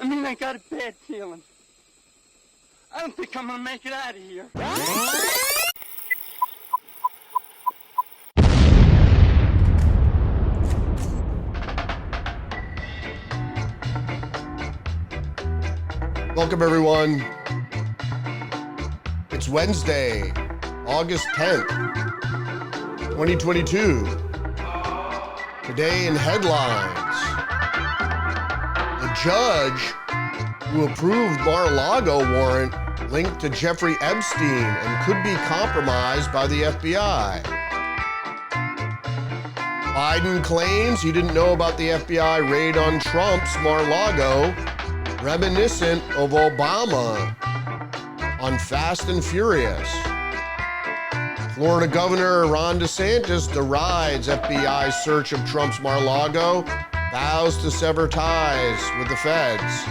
I got a bad feeling. I don't think I'm gonna make it out of here. Welcome, everyone. It's Wednesday, August 10th, 2022. Today in headlines, the judge who approved Mar-a-Lago warrant linked to Jeffrey Epstein and could be compromised by the FBI. Biden claims he didn't know about the FBI raid on Trump's Mar-a-Lago, reminiscent of Obama on Fast and Furious. Florida Governor Ron DeSantis derides FBI's search of Trump's Mar-a-Lago, vows to sever ties with the feds.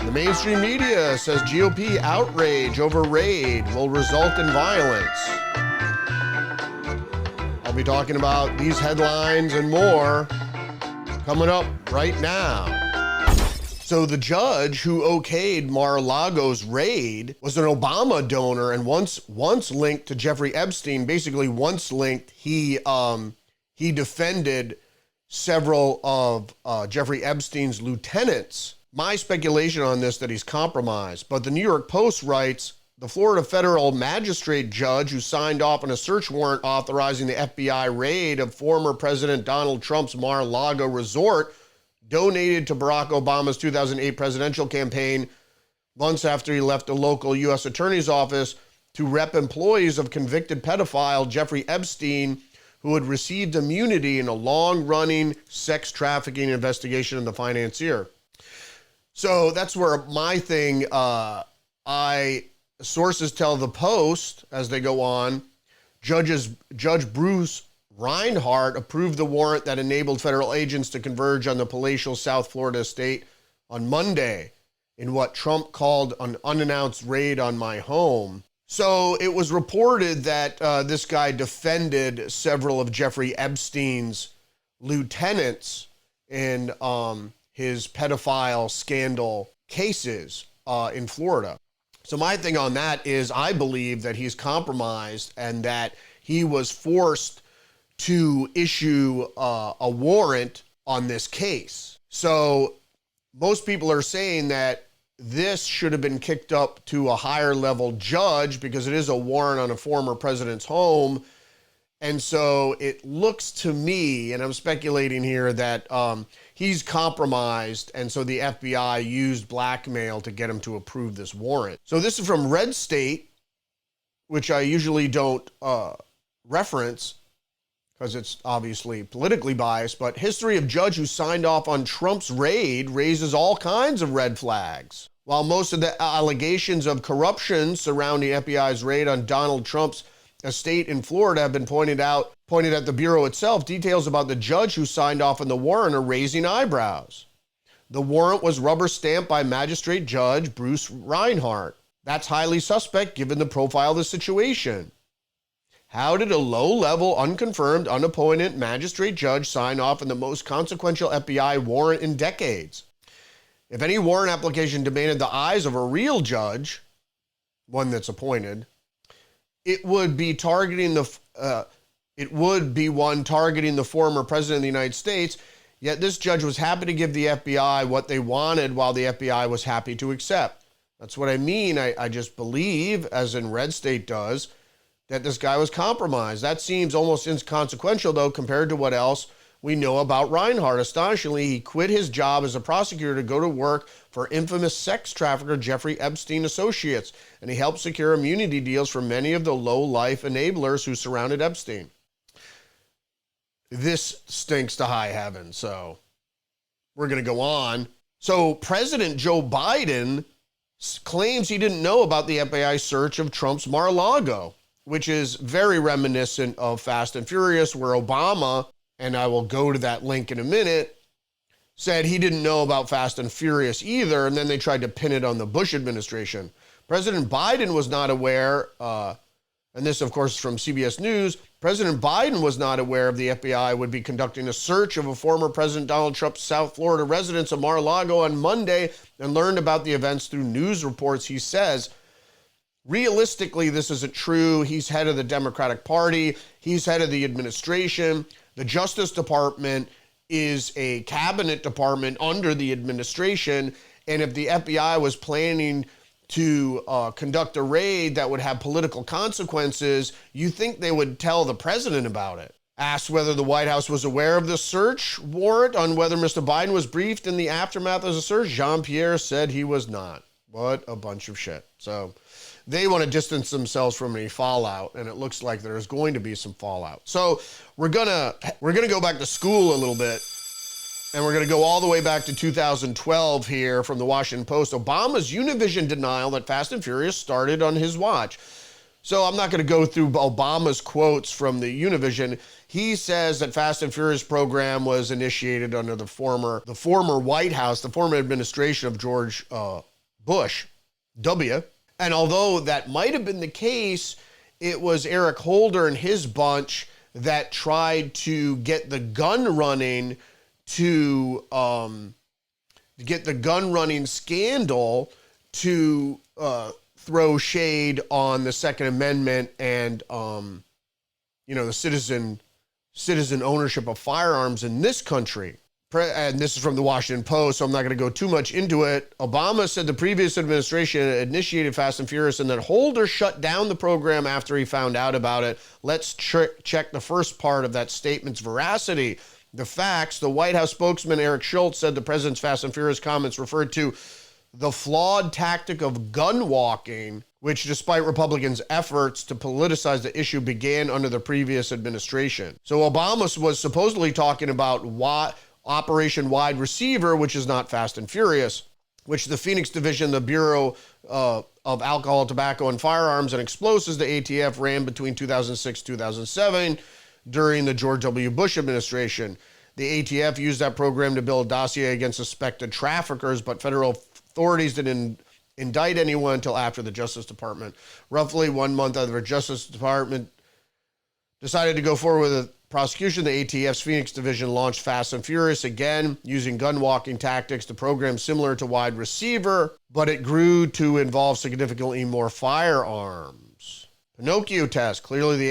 The mainstream media says GOP outrage over raid will result in violence. I'll be talking about these headlines and more coming up right now. So the judge who okayed Mar-a-Lago's raid was an Obama donor and once linked to Jeffrey Epstein. Basically, once linked, he defended several of Jeffrey Epstein's lieutenants. My speculation on this that he's compromised, but the New York Post writes, the Florida federal magistrate judge who signed off on a search warrant authorizing the FBI raid of former President Donald Trump's Mar-a-Lago resort donated to Barack Obama's 2008 presidential campaign months after he left the local U.S. attorney's office to rep employees of convicted pedophile Jeffrey Epstein, who had received immunity in a long-running sex trafficking investigation in the financier. So that's where my thing, sources tell the Post as they go on, Judge Bruce Reinhardt approved the warrant that enabled federal agents to converge on the palatial South Florida estate on Monday in what Trump called an unannounced raid on my home. So it was reported that this guy defended several of Jeffrey Epstein's lieutenants in his pedophile scandal cases in Florida. So my thing on that is I believe that he's compromised and that he was forced to issue a warrant on this case. So most people are saying that this should have been kicked up to a higher level judge because it is a warrant on a former president's home. And so it looks to me, and I'm speculating here, that he's compromised, and so the FBI used blackmail to get him to approve this warrant. So this is from Red State, which I usually don't reference because it's obviously politically biased, but history of judge who signed off on Trump's raid raises all kinds of red flags. While most of the allegations of corruption surrounding FBI's raid on Donald Trump's estate in Florida have been pointed at the Bureau itself, details about the judge who signed off on the warrant are raising eyebrows. The warrant was rubber stamped by Magistrate Judge Bruce Reinhardt. That's highly suspect given the profile of the situation. How did a low-level, unconfirmed, unappointed magistrate judge sign off on the most consequential FBI warrant in decades? If any warrant application demanded the eyes of a real judge, one that's appointed, it would be one targeting the former president of the United States, yet this judge was happy to give the FBI what they wanted while the FBI was happy to accept. That's what I mean. I just believe, as in Red State does, that this guy was compromised. That seems almost inconsequential, though, compared to what else we know about Reinhardt. Astonishingly, he quit his job as a prosecutor to go to work for infamous sex trafficker Jeffrey Epstein Associates, and he helped secure immunity deals for many of the low-life enablers who surrounded Epstein. This stinks to high heaven, so we're going to go on. So President Joe Biden claims he didn't know about the FBI search of Trump's Mar-a-Lago, which is very reminiscent of Fast and Furious, where Obama, and I will go to that link in a minute, said he didn't know about Fast and Furious either, and then they tried to pin it on the Bush administration. President Biden was not aware And this, of course, from CBS News. President Biden was not aware of the FBI would be conducting a search of a former President Donald Trump's South Florida residence of Mar-a-Lago on Monday and learned about the events through news reports, he says. Realistically, this isn't true. He's head of the Democratic Party. He's head of the administration. The Justice Department is a cabinet department under the administration. And if the FBI was planning to conduct a raid that would have political consequences, you think they would tell the president about it. Asked whether the White House was aware of the search warrant on whether Mr. Biden was briefed in the aftermath of the search, Jean-Pierre said he was not. What a bunch of shit. So they want to distance themselves from any fallout, and it looks like there's going to be some fallout. So we're gonna go back to school a little bit. And we're going to go all the way back to 2012 here from the Washington Post. Obama's Univision denial that Fast and Furious started on his watch. So I'm not going to go through Obama's quotes from the Univision. He says that Fast and Furious program was initiated under the former White House, the former administration of George Bush W. And although that might have been the case, it was Eric Holder and his bunch that tried to get the gun running scandal to throw shade on the Second Amendment and the citizen ownership of firearms in this country. And this is from the Washington Post, so I'm not going to go too much into it. Obama said the previous administration initiated Fast and Furious and that Holder shut down the program after he found out about it. Let's check the first part of that statement's veracity. The facts: the White House spokesman Eric Schultz said the president's Fast and Furious comments referred to the flawed tactic of gun walking, which, despite Republicans' efforts to politicize the issue, began under the previous administration. So Obama was supposedly talking about Operation Wide Receiver, which is not Fast and Furious, which the Phoenix Division, the Bureau of Alcohol, Tobacco, and Firearms and Explosives, the ATF, ran between 2006 and 2007. During the George W. Bush administration. The ATF used that program to build a dossier against suspected traffickers, but federal authorities didn't indict anyone until after the Justice Department. Roughly 1 month after the Justice Department decided to go forward with a prosecution, the ATF's Phoenix Division launched Fast and Furious again, using gun-walking tactics. The program similar to Wide Receiver, but it grew to involve significantly more firearms. Pinocchio test. Clearly, the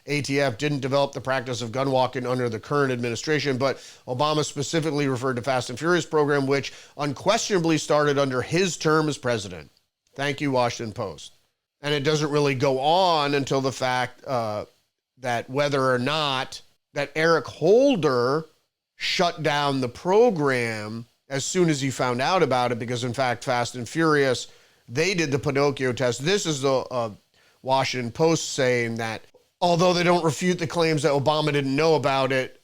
ATF didn't develop the practice of gun walking under the current administration, but Obama specifically referred to Fast and Furious program, which unquestionably started under his term as president. Thank you, Washington Post. And it doesn't really go on until the fact that whether or not that Eric Holder shut down the program as soon as he found out about it, because in fact, Fast and Furious, they did the Pinocchio test. This is the Washington Post saying that although they don't refute the claims that Obama didn't know about it,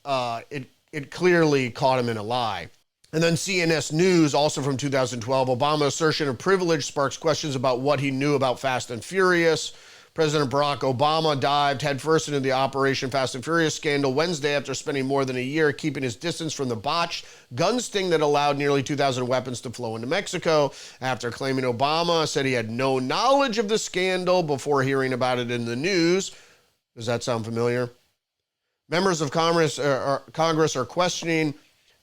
it clearly caught him in a lie. And then CNS News, also from 2012, Obama's assertion of privilege sparks questions about what he knew about Fast and Furious. President Barack Obama dived headfirst into the Operation Fast and Furious scandal Wednesday after spending more than a year keeping his distance from the botched gun sting that allowed nearly 2,000 weapons to flow into Mexico. After claiming Obama said he had no knowledge of the scandal before hearing about it in the news. Does that sound familiar? Members of Congress are questioning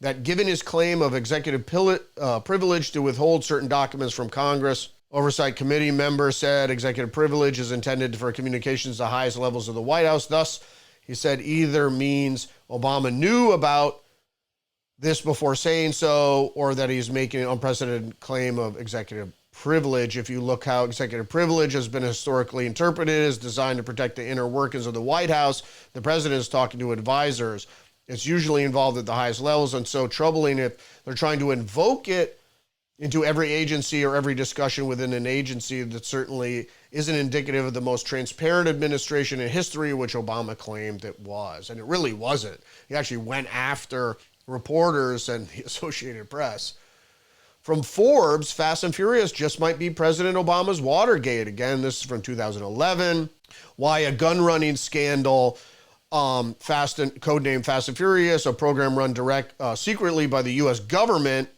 that given his claim of executive privilege to withhold certain documents from Congress. Oversight Committee member said executive privilege is intended for communications to the highest levels of the White House. Thus, he said either means Obama knew about this before saying so, or that he's making an unprecedented claim of executive privilege. If you look how executive privilege has been historically interpreted, is designed to protect the inner workings of the White House. The president is talking to advisors. It's usually involved at the highest levels, and so troubling if they're trying to invoke it into every agency or every discussion within an agency. That certainly isn't indicative of the most transparent administration in history, which Obama claimed it was. And it really wasn't. He actually went after reporters and the Associated Press. From Forbes, Fast and Furious just might be President Obama's Watergate. Again, this is from 2011. Why a gun running scandal, codenamed Fast and Furious, a program run secretly by the U.S. government,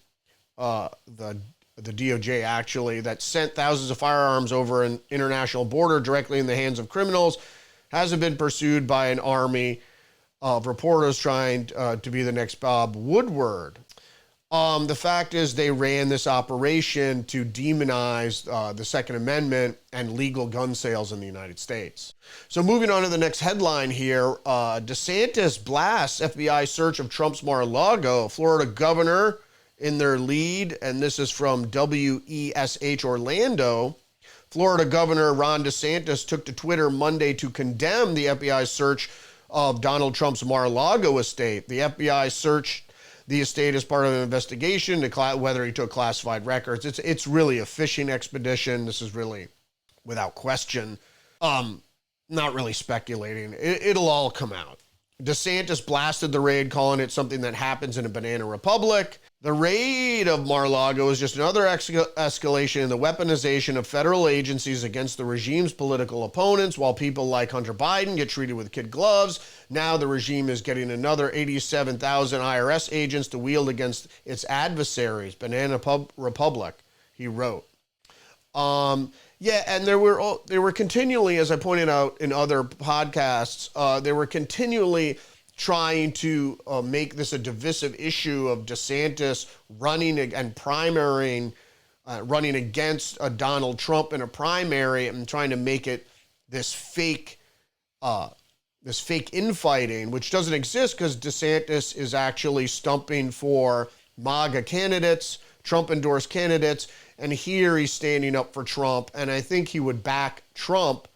the the DOJ actually, that sent thousands of firearms over an international border directly in the hands of criminals, hasn't been pursued by an army of reporters trying to be the next Bob Woodward. The fact is they ran this operation to demonize the Second Amendment and legal gun sales in the United States. So moving on to the next headline here, DeSantis Blasts FBI search of Trump's Mar-a-Lago, Florida governor in their lead, and this is from WESH Orlando. Florida Governor Ron DeSantis took to Twitter Monday to condemn the FBI's search of Donald Trump's Mar-a-Lago estate. The FBI searched the estate as part of an investigation to whether he took classified records. It's really a fishing expedition. This is really, without question, not really speculating. It'll all come out. DeSantis blasted the raid, calling it something that happens in a banana republic. The raid of Mar-a-Lago is just another escalation in the weaponization of federal agencies against the regime's political opponents. While people like Hunter Biden get treated with kid gloves, now the regime is getting another 87,000 IRS agents to wield against its adversaries. Banana Republic, he wrote. Yeah, and they were continually, as I pointed out in other podcasts, they were continually trying to make this a divisive issue of DeSantis running and primarying, running against Donald Trump in a primary and trying to make it this fake infighting, which doesn't exist because DeSantis is actually stumping for MAGA candidates, Trump-endorsed candidates, and here he's standing up for Trump, and I think he would back Trump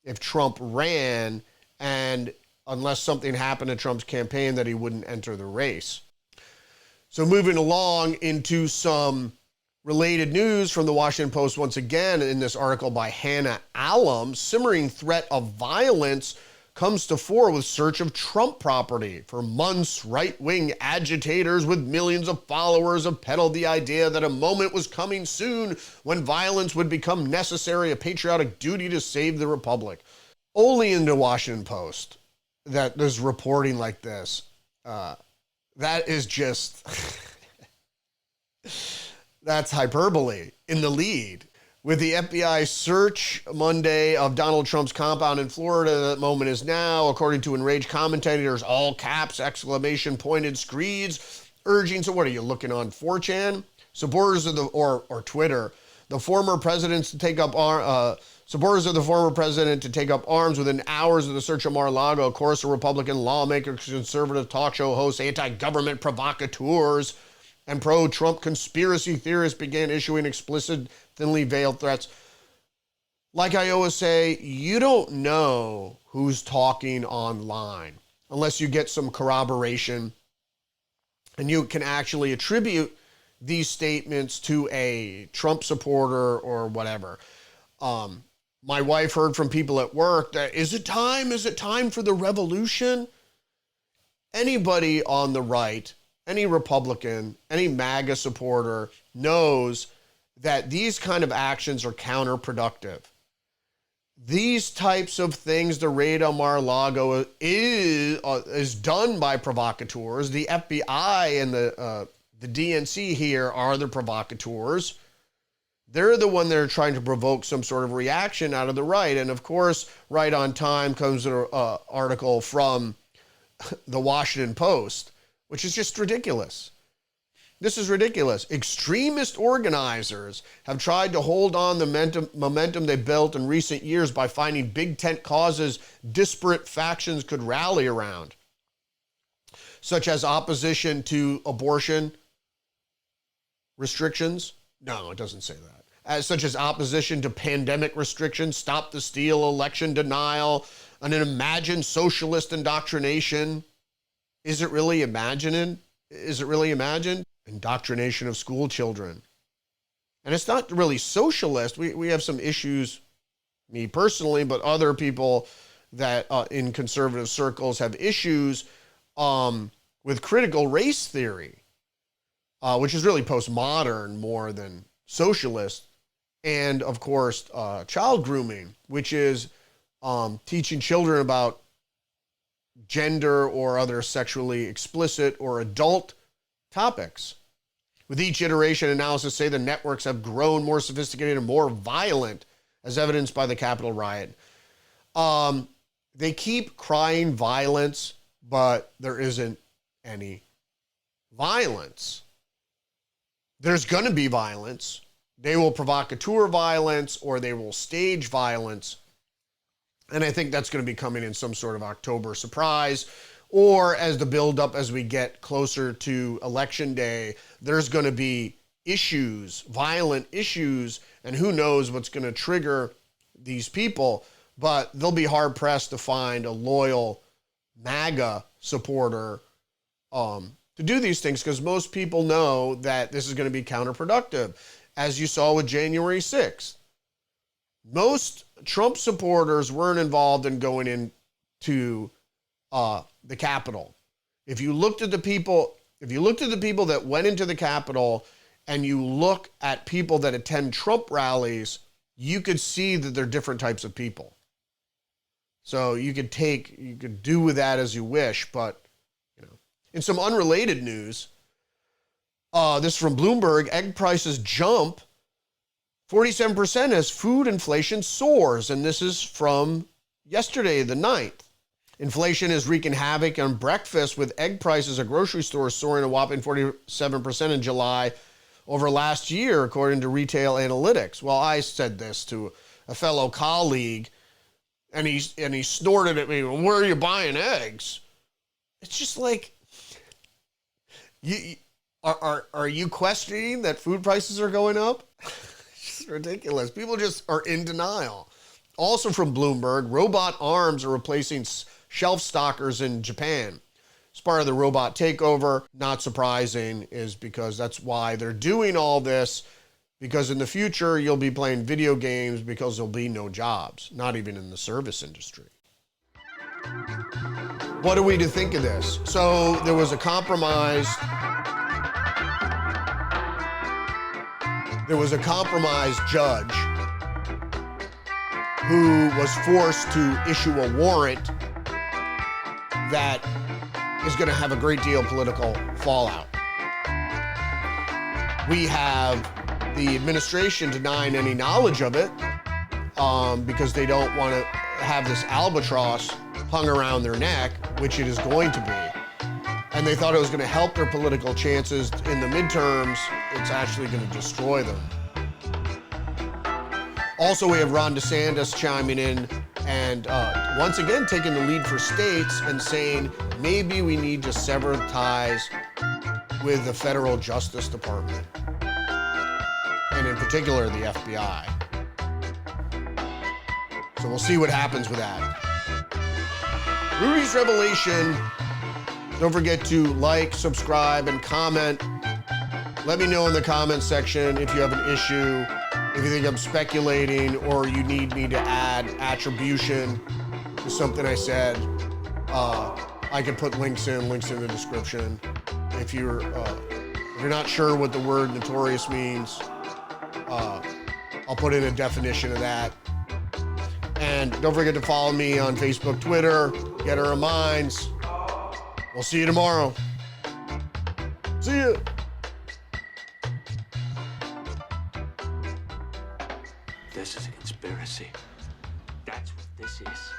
if Trump ran, and unless something happened to Trump's campaign that he wouldn't enter the race. So moving along into some related news from the Washington Post once again in this article by Hannah Allam, simmering threat of violence comes to fore with search of Trump property. For months, right-wing agitators with millions of followers have peddled the idea that a moment was coming soon when violence would become necessary, a patriotic duty to save the republic. Only in the Washington Post that there's reporting like this. That is just, that's hyperbole in the lead. With the FBI search Monday of Donald Trump's compound in Florida, that moment is now, according to enraged commentators, all caps, exclamation pointed screeds, urging, so what are you looking on 4chan? Supporters of the, or Twitter, the former presidents to take up supporters of the former president to take up arms within hours of the search of Mar-a-Lago. Of course, Republican lawmakers, conservative talk show hosts, anti-government provocateurs, and pro-Trump conspiracy theorists began issuing explicit, thinly veiled threats. Like I always say, you don't know who's talking online unless you get some corroboration and you can actually attribute these statements to a Trump supporter or whatever. My wife heard from people at work that, is it time for the revolution? Anybody on the right, any Republican, any MAGA supporter knows that these kind of actions are counterproductive. These types of things, the raid on Mar-a-Lago is done by provocateurs. The FBI and the DNC here are the provocateurs. They're the one that are trying to provoke some sort of reaction out of the right. And of course, right on time comes an article from the Washington Post, which is just ridiculous. This is ridiculous. Extremist organizers have tried to hold on the momentum they built in recent years by finding big tent causes disparate factions could rally around, such as opposition to abortion restrictions. No, it doesn't say that. Such as opposition to pandemic restrictions, stop the steal, election denial, and an imagined socialist indoctrination. Is it really imagined? Indoctrination of school children. And it's not really socialist. We have some issues, me personally, but other people that in conservative circles have issues with critical race theory, which is really postmodern more than socialist. And of course, child grooming, which is teaching children about gender or other sexually explicit or adult topics, With each iteration, analysis say the networks have grown more sophisticated and more violent, as evidenced by the Capitol riot. They keep crying violence, but there isn't any violence. There's going to be violence. They will provocateur violence or they will stage violence. And I think that's going to be coming in some sort of October surprise, or as the buildup, as we get closer to Election Day, there's going to be issues, violent issues, and who knows what's going to trigger these people. But they'll be hard pressed to find a loyal MAGA supporter to do these things, because most people know that this is going to be counterproductive, as you saw with January 6th. Most Trump supporters weren't involved in going into the Capitol. If you looked at the people that went into the Capitol, and you look at people that attend Trump rallies, you could see that they're different types of people. So you could do with that as you wish. But, you know, in some unrelated news, this is from Bloomberg, egg prices jump 47% as food inflation soars. And this is from yesterday, the 9th. Inflation is wreaking havoc on breakfast, with egg prices at grocery stores soaring a whopping 47% in July over last year, according to retail analytics. Well, I said this to a fellow colleague, and he snorted at me, "Where are you buying eggs?" It's just like, are you questioning that food prices are going up? It's just ridiculous. People just are in denial. Also from Bloomberg, robot arms are replacing shelf stockers in Japan. It's part of the robot takeover. Not surprising, is because that's why they're doing all this, because in the future you'll be playing video games because there'll be no jobs, not even in the service industry. What are we to think of this? So there was a compromised judge who was forced to issue a warrant that is going to have a great deal of political fallout. We have the administration denying any knowledge of it because they don't want to have this albatross hung around their neck, which it is going to be. And they thought it was going to help their political chances in the midterms. It's actually going to destroy them. Also, we have Ron DeSantis chiming in and once again taking the lead for states and saying maybe we need to sever ties with the federal Justice Department, and in particular the FBI. So we'll see what happens with that. Rudy's Revelation. Don't forget to like, subscribe, and comment. Let me know in the comment section if you have an issue, if you think I'm speculating, or you need me to add attribution to something I said. I can put links in the description. If you're not sure what the word notorious means, I'll put in a definition of that. And don't forget to follow me on Facebook, Twitter, Getter of Minds. We'll see you tomorrow. See ya. This is a conspiracy. That's what this is.